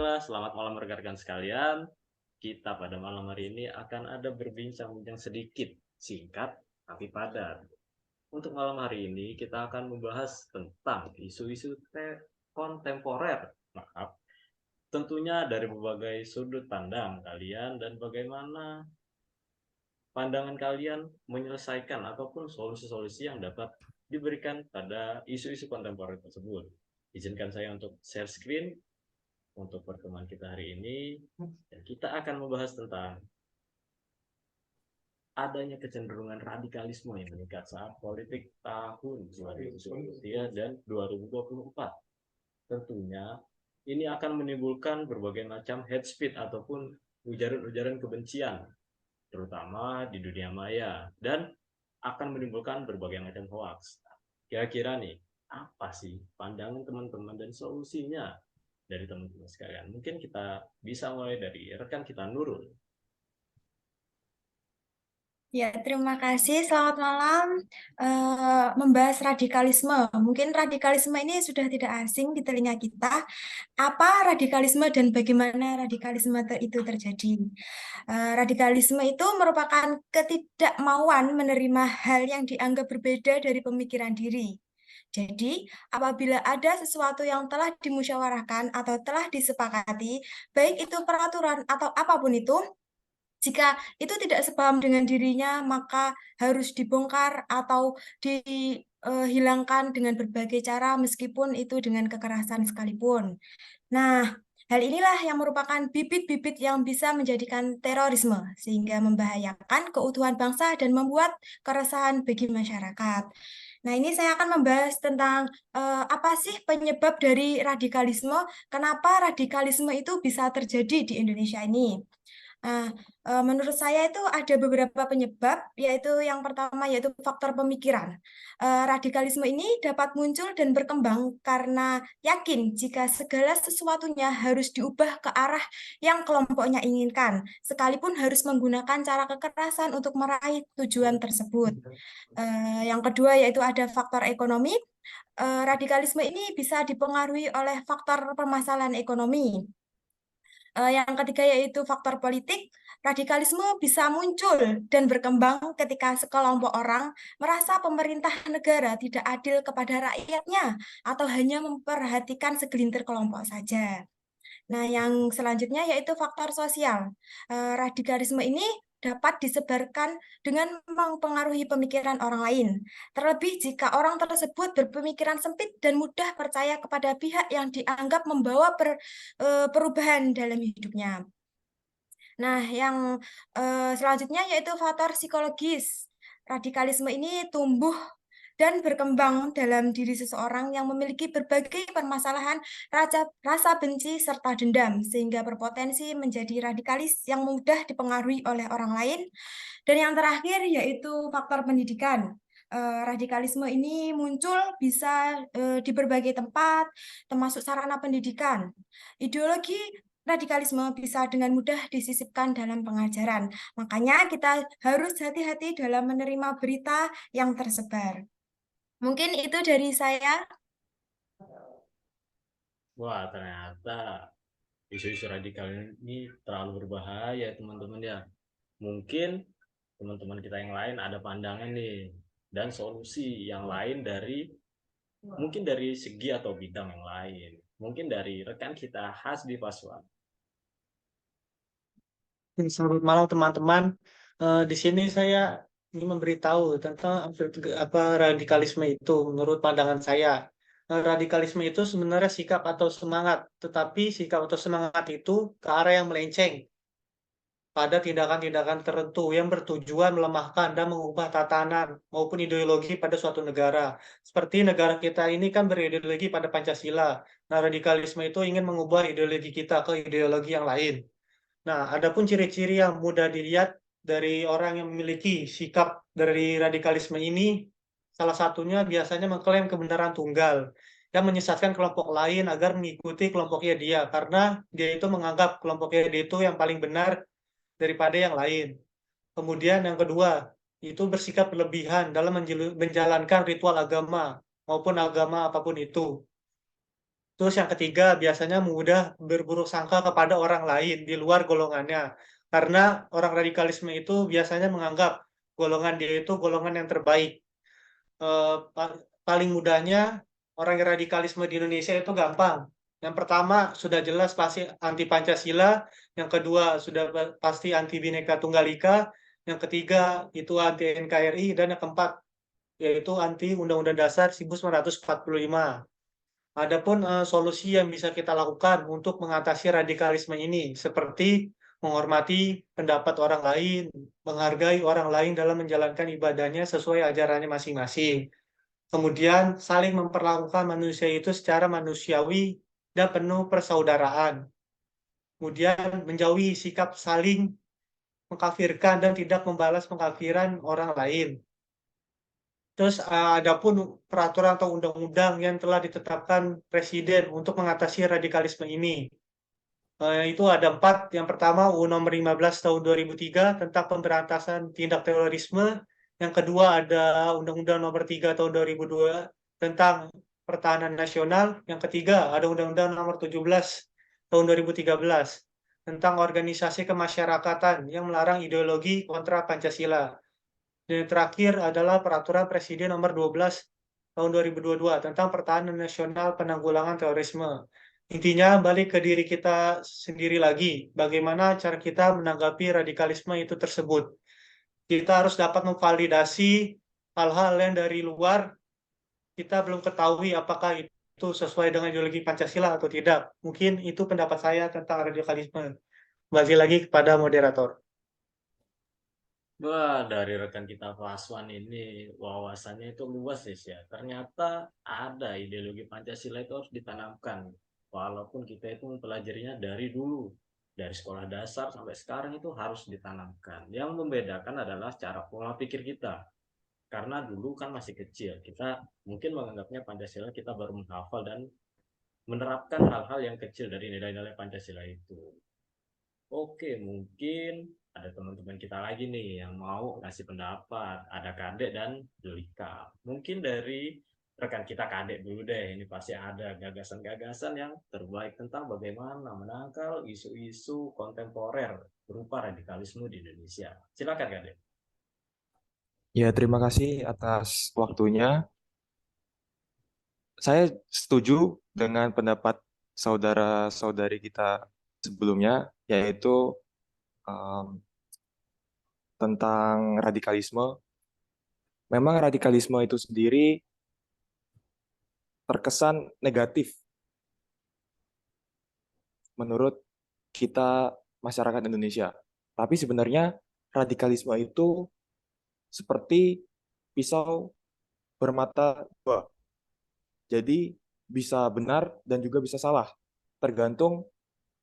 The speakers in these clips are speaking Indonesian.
Halo, selamat malam rekan-rekan sekalian. Kita pada malam hari ini akan ada berbincang-bincang sedikit, singkat tapi padat. Untuk malam hari ini kita akan membahas tentang isu-isu kontemporer. Maaf, tentunya dari berbagai sudut pandang kalian dan bagaimana pandangan kalian menyelesaikan ataupun solusi-solusi yang dapat diberikan pada isu-isu kontemporer tersebut. Izinkan saya untuk share screen untuk pertemuan kita hari ini, dan kita akan membahas tentang adanya kecenderungan radikalisme yang meningkat saat politik tahun 2023 dan 2024. Tentunya ini akan menimbulkan berbagai macam hate speech ataupun ujaran-ujaran kebencian, terutama di dunia maya, dan akan menimbulkan berbagai macam hoax. Kira-kira nih, apa sih pandangan teman-teman dan solusinya dari teman-teman sekalian? Mungkin kita bisa mulai dari rekan kita Nurul. Ya, terima kasih. Selamat malam. Membahas radikalisme. Mungkin radikalisme ini sudah tidak asing di telinga kita. Apa radikalisme dan bagaimana radikalisme itu terjadi? Radikalisme itu merupakan ketidakmauan menerima hal yang dianggap berbeda dari pemikiran diri. Jadi, apabila ada sesuatu yang telah dimusyawarahkan atau telah disepakati, baik itu peraturan atau apapun itu, jika itu tidak sepaham dengan dirinya, maka harus dibongkar atau dihilangkan dengan berbagai cara, meskipun itu dengan kekerasan sekalipun. Nah, hal inilah yang merupakan bibit-bibit yang bisa menjadikan terorisme, sehingga membahayakan keutuhan bangsa dan membuat keresahan bagi masyarakat. Nah, ini saya akan membahas tentang apa sih penyebab dari radikalisme, kenapa radikalisme itu bisa terjadi di Indonesia ini. Nah, menurut saya itu ada beberapa penyebab, yaitu yang pertama yaitu faktor pemikiran. Radikalisme ini dapat muncul dan berkembang karena yakin jika segala sesuatunya harus diubah ke arah yang kelompoknya inginkan, sekalipun harus menggunakan cara kekerasan untuk meraih tujuan tersebut. Yang kedua yaitu ada faktor ekonomi. Radikalisme ini bisa dipengaruhi oleh faktor permasalahan ekonomi. Yang ketiga yaitu faktor politik. Radikalisme bisa muncul dan berkembang ketika sekelompok orang merasa pemerintah negara tidak adil kepada rakyatnya atau hanya memperhatikan segelintir kelompok saja. Nah, yang selanjutnya yaitu faktor sosial. Radikalisme ini dapat disebarkan dengan mempengaruhi pemikiran orang lain. Terlebih jika orang tersebut berpemikiran sempit dan mudah percaya kepada pihak yang dianggap membawa perubahan dalam hidupnya. Nah, yang selanjutnya yaitu faktor psikologis. Radikalisme ini tumbuh dan berkembang dalam diri seseorang yang memiliki berbagai permasalahan rasa benci serta dendam, sehingga berpotensi menjadi radikalis yang mudah dipengaruhi oleh orang lain. Dan yang terakhir yaitu faktor pendidikan. Radikalisme ini muncul bisa di berbagai tempat, termasuk sarana pendidikan. Ideologi radikalisme bisa dengan mudah disisipkan dalam pengajaran. Makanya kita harus hati-hati dalam menerima berita yang tersebar. Mungkin itu dari saya. Wah, ternyata isu-isu radikal ini terlalu berbahaya, teman-teman ya. Mungkin teman-teman kita yang lain ada pandangan nih dan solusi yang lain dari mungkin dari segi atau bidang yang lain. Mungkin dari rekan kita Hasbi Paswan. Selamat malam teman-teman. Di sini saya ingin memberitahu tentang apa radikalisme itu menurut pandangan saya. Radikalisme itu sebenarnya sikap atau semangat, tetapi sikap atau semangat itu ke arah yang melenceng pada tindakan-tindakan tertentu yang bertujuan melemahkan dan mengubah tatanan maupun ideologi pada suatu negara. Seperti negara kita ini kan berideologi pada Pancasila. Nah, radikalisme itu ingin mengubah ideologi kita ke ideologi yang lain. Nah, adapun ciri-ciri yang mudah dilihat dari orang yang memiliki sikap dari radikalisme ini, salah satunya biasanya mengklaim kebenaran tunggal, yang menyesatkan kelompok lain agar mengikuti kelompoknya dia, karena dia itu menganggap kelompoknya dia itu yang paling benar daripada yang lain. Kemudian yang kedua, itu bersikap berlebihan dalam menjalankan ritual agama, maupun agama apapun itu. Terus yang ketiga, biasanya mudah berburuk sangka kepada orang lain di luar golongannya. Karena orang radikalisme itu biasanya menganggap golongan dia itu golongan yang terbaik. Paling mudahnya orang yang radikalisme di Indonesia itu gampang. Yang pertama sudah jelas pasti anti Pancasila, yang kedua sudah pasti anti Bhinneka Tunggal Ika, yang ketiga itu anti NKRI, dan yang keempat yaitu anti Undang-Undang Dasar 1945. Adapun solusi yang bisa kita lakukan untuk mengatasi radikalisme ini, seperti menghormati pendapat orang lain, menghargai orang lain dalam menjalankan ibadahnya sesuai ajarannya masing-masing. Kemudian saling memperlakukan manusia itu secara manusiawi dan penuh persaudaraan. Kemudian menjauhi sikap saling mengkafirkan dan tidak membalas pengkafiran orang lain. Terus adapun peraturan atau undang-undang yang telah ditetapkan Presiden untuk mengatasi radikalisme ini. Itu ada 4. Yang pertama UU Nomor 15 Tahun 2003 tentang pemberantasan tindak terorisme. Yang kedua ada Undang-Undang Nomor 3 Tahun 2002 tentang pertahanan nasional. Yang ketiga ada Undang-Undang Nomor 17 Tahun 2013 tentang organisasi kemasyarakatan yang melarang ideologi kontra Pancasila. Dan yang terakhir adalah Peraturan Presiden Nomor 12 Tahun 2022 tentang pertahanan nasional penanggulangan terorisme. Intinya balik ke diri kita sendiri lagi, bagaimana cara kita menanggapi radikalisme itu tersebut. Kita harus dapat memvalidasi hal-hal yang dari luar, kita belum ketahui apakah itu sesuai dengan ideologi Pancasila atau tidak. Mungkin itu pendapat saya tentang radikalisme. Balik lagi kepada moderator. Wah, dari rekan kita Faswan ini wawasannya itu luas ya. Ternyata ada ideologi Pancasila itu harus ditanamkan. Walaupun kita itu mempelajarinya dari dulu. Dari sekolah dasar sampai sekarang itu harus ditanamkan. Yang membedakan adalah cara pola pikir kita. Karena dulu kan masih kecil, kita mungkin menganggapnya Pancasila kita baru menghafal dan menerapkan hal-hal yang kecil dari nilai-nilai Pancasila itu. Oke, mungkin ada teman-teman kita lagi nih yang mau ngasih pendapat. Ada Kadek dan Julika. Mungkin dari rekan kita Kadek dulu deh. Ini pasti ada gagasan-gagasan yang terbaik tentang bagaimana menangkal isu-isu kontemporer berupa radikalisme di Indonesia. Silakan Kadek. Ya, terima kasih atas waktunya. Saya setuju dengan pendapat saudara-saudari kita sebelumnya, yaitu em, tentang radikalisme. Memang radikalisme itu sendiri terkesan negatif menurut kita masyarakat Indonesia. Tapi sebenarnya radikalisme itu seperti pisau bermata dua. Jadi bisa benar dan juga bisa salah, tergantung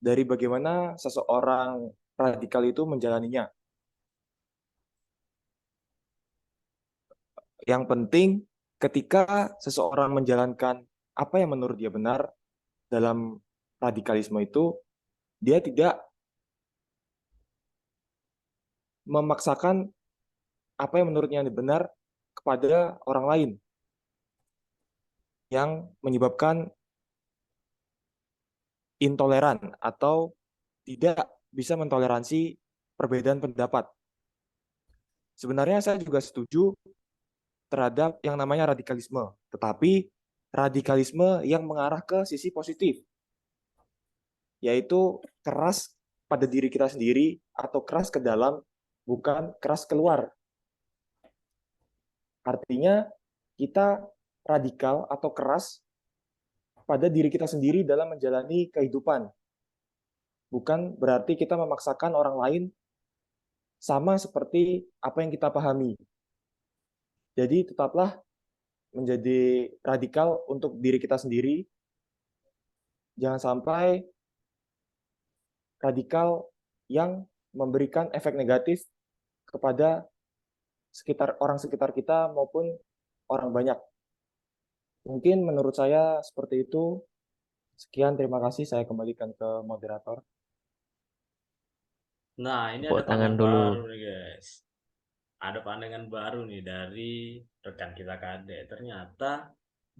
dari bagaimana seseorang radikal itu menjalaninya. Yang penting ketika seseorang menjalankan apa yang menurut dia benar dalam radikalisme itu, dia tidak memaksakan apa yang menurutnya benar kepada orang lain yang menyebabkan intoleran atau tidak bisa mentoleransi perbedaan pendapat. Sebenarnya saya juga setuju terhadap yang namanya radikalisme, tetapi radikalisme yang mengarah ke sisi positif, yaitu keras pada diri kita sendiri atau keras ke dalam, bukan keras keluar. Artinya kita radikal atau keras pada diri kita sendiri dalam menjalani kehidupan. Bukan berarti kita memaksakan orang lain sama seperti apa yang kita pahami. Jadi tetaplah menjadi radikal untuk diri kita sendiri. Jangan sampai radikal yang memberikan efek negatif kepada orang sekitar kita maupun orang banyak. Mungkin menurut saya seperti itu. Sekian, terima kasih. Saya kembalikan ke moderator. Nah, ini Tepuk ada tangan pandangan dulu. baru nih guys. Ada pandangan baru nih dari rekan kita Kadek. Ternyata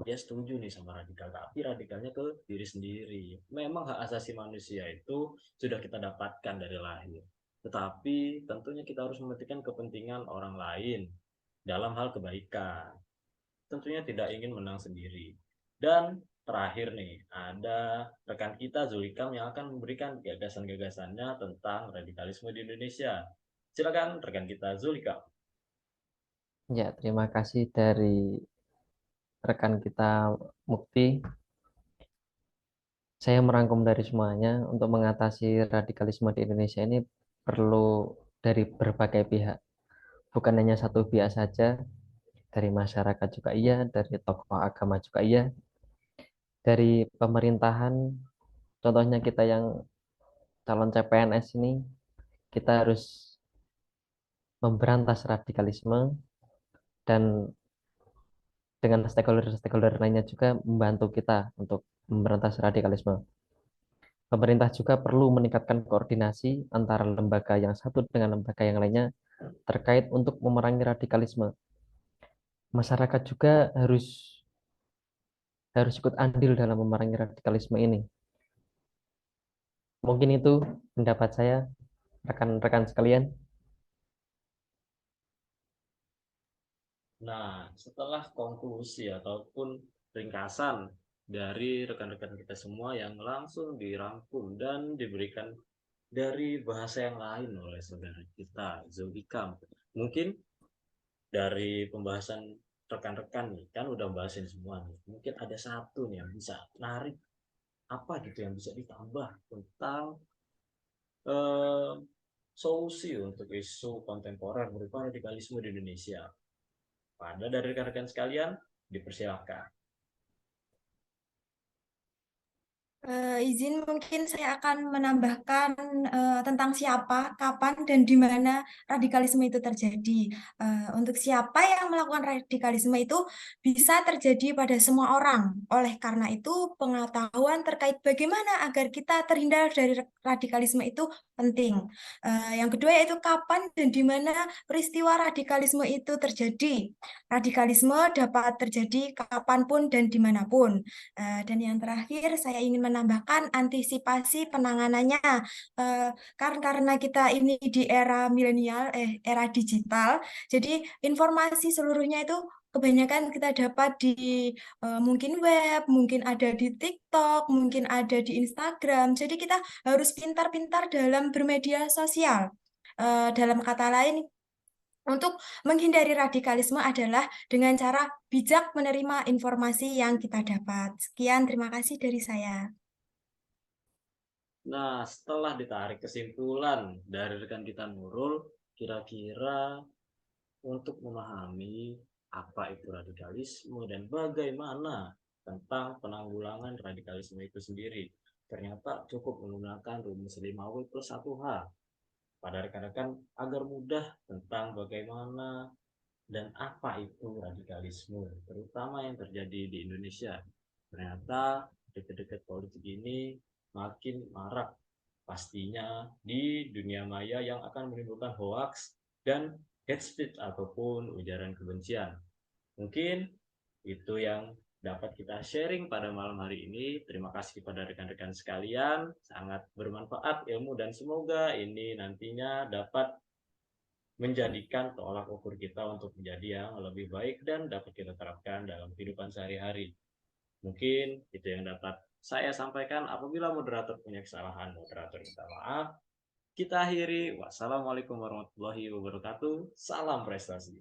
dia setuju nih sama radikal, tapi radikalnya ke diri sendiri. Memang hak asasi manusia itu sudah kita dapatkan dari lahir, tetapi tentunya kita harus mementingkan kepentingan orang lain dalam hal kebaikan. Tentunya tidak ingin menang sendiri. Dan terakhir nih, ada rekan kita Zulikam yang akan memberikan gagasan-gagasannya tentang radikalisme di Indonesia. Silakan rekan kita Zulikam. Ya, terima kasih dari rekan kita Mukti. Saya merangkum dari semuanya untuk mengatasi radikalisme di Indonesia ini perlu dari berbagai pihak. Bukan hanya satu pihak saja, dari masyarakat juga iya, dari tokoh agama juga iya, dari pemerintahan, contohnya kita yang calon CPNS ini, kita harus memberantas radikalisme dan dengan stakeholder-stakeholder lainnya juga membantu kita untuk memberantas radikalisme. Pemerintah juga perlu meningkatkan koordinasi antara lembaga yang satu dengan lembaga yang lainnya terkait untuk memerangi radikalisme. Masyarakat juga harus ikut andil dalam memerangi radikalisme ini. Mungkin itu pendapat saya, rekan-rekan sekalian. Nah, setelah konklusi ataupun ringkasan dari rekan-rekan kita semua yang langsung dirangkum dan diberikan dari bahasa yang lain oleh saudara kita Zulhikam. Mungkin dari pembahasan rekan-rekan nih kan udah bahasin semua nih. Mungkin ada satu nih yang bisa narik apa gitu yang bisa ditambah tentang eh, solusi untuk isu kontemporer berupa radikalisme di Indonesia. Pada dari rekan-rekan sekalian, dipersilakan. Izin mungkin saya akan menambahkan tentang siapa, kapan, dan di mana radikalisme itu terjadi. Untuk siapa yang melakukan radikalisme itu bisa terjadi pada semua orang. Oleh karena itu, pengetahuan terkait bagaimana agar kita terhindar dari radikalisme itu penting. Yang kedua yaitu kapan dan di mana peristiwa radikalisme itu terjadi. Radikalisme dapat terjadi kapanpun dan dimanapun. Dan yang terakhir, saya ingin menambahkan antisipasi penanganannya. Karena kita ini di era milenial, era digital, jadi informasi seluruhnya itu kebanyakan kita dapat di mungkin web, mungkin ada di TikTok, mungkin ada di Instagram. Jadi kita harus pintar-pintar dalam bermedia sosial. Dalam kata lain, untuk menghindari radikalisme adalah dengan cara bijak menerima informasi yang kita dapat. Sekian, terima kasih dari saya. Nah, setelah ditarik kesimpulan dari rekan kita Nurul, kira-kira untuk memahami apa itu radikalisme dan bagaimana tentang penanggulangan radikalisme itu sendiri, ternyata cukup menggunakan rumus 5W plus 1H pada rekan-rekan agar mudah tentang bagaimana dan apa itu radikalisme, terutama yang terjadi di Indonesia. Ternyata dekat-dekat politik ini makin marak pastinya di dunia maya yang akan menimbulkan hoax dan hate speech ataupun ujaran kebencian. Mungkin itu yang dapat kita sharing pada malam hari ini. Terima kasih kepada rekan-rekan sekalian, sangat bermanfaat ilmu dan semoga ini nantinya dapat menjadikan tolak ukur kita untuk menjadi yang lebih baik dan dapat kita terapkan dalam kehidupan sehari-hari. Mungkin itu yang dapat saya sampaikan. Apabila moderator punya kesalahan, moderator minta maaf. Kita akhiri. Wassalamualaikum warahmatullahi wabarakatuh. Salam prestasi.